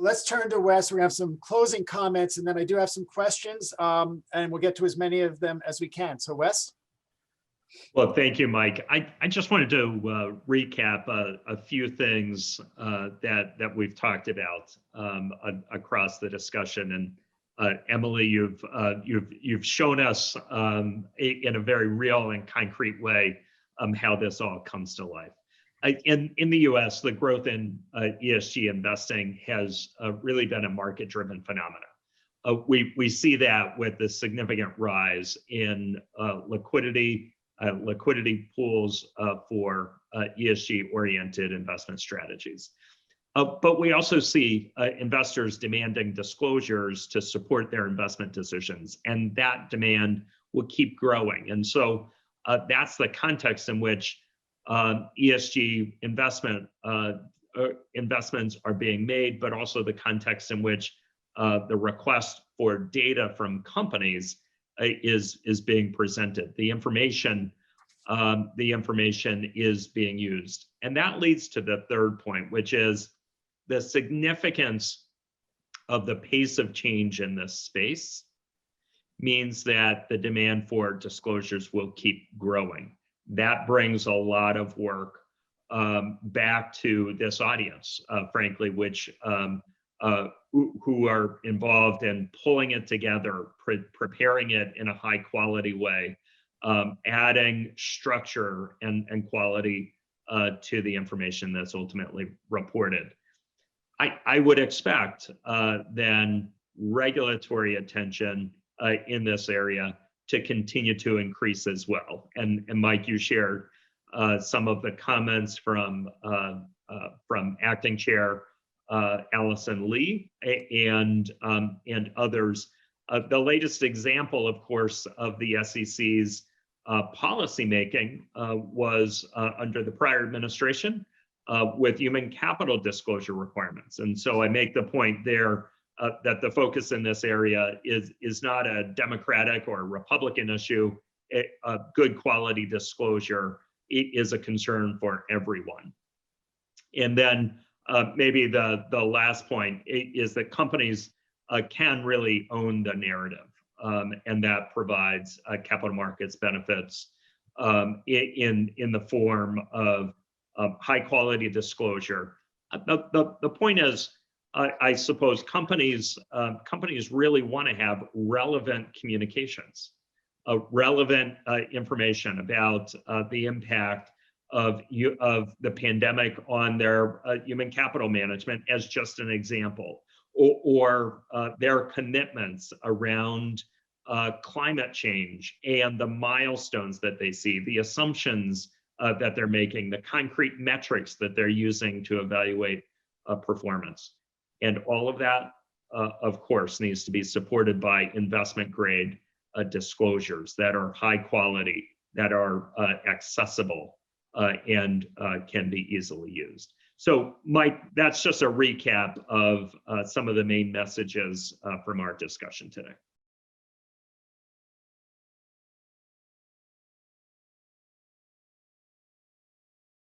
let's turn to Wes. We're gonna have some closing comments, and then I do have some questions, and we'll get to as many of them as we can. So Wes? Well, thank you, Mike. I just wanted to recap a few things that we've talked about across the discussion. And Emily, you've shown us in a very real and concrete way how this all comes to life. In the U.S., the growth in ESG investing has really been a market-driven phenomenon. We see that with the significant rise in liquidity pools for ESG-oriented investment strategies. But we also see investors demanding disclosures to support their investment decisions, and that demand will keep growing. And so that's the context in which ESG investments are being made, but also the context in which the request for data from companies is being presented. The information is being used. And that leads to the third point, which is the significance of the pace of change in this space means that the demand for disclosures will keep growing. That brings a lot of work back to this audience, frankly, which who are involved in pulling it together, preparing it in a high quality way, adding structure and quality to the information that's ultimately reported. I would expect then regulatory attention in this area to continue to increase as well. And Mike, you shared some of the comments from Acting Chair Allison Lee and others. The latest example, of course, of the SEC's policymaking was under the prior administration with human capital disclosure requirements. And so I make the point there that the focus in this area is not a Democratic or Republican issue. A good quality disclosure is a concern for everyone. And then maybe the last point is that companies can really own the narrative, and that provides capital markets benefits in the form of high quality disclosure. The point is, I suppose companies really want to have relevant communications, relevant information about the impact of the pandemic on their human capital management, as just an example, or their commitments around climate change and the milestones that they see, the assumptions that they're making, the concrete metrics that they're using to evaluate performance. And all of that, of course, needs to be supported by investment grade disclosures that are high quality, that are accessible, and can be easily used. So, Mike, that's just a recap of some of the main messages from our discussion today.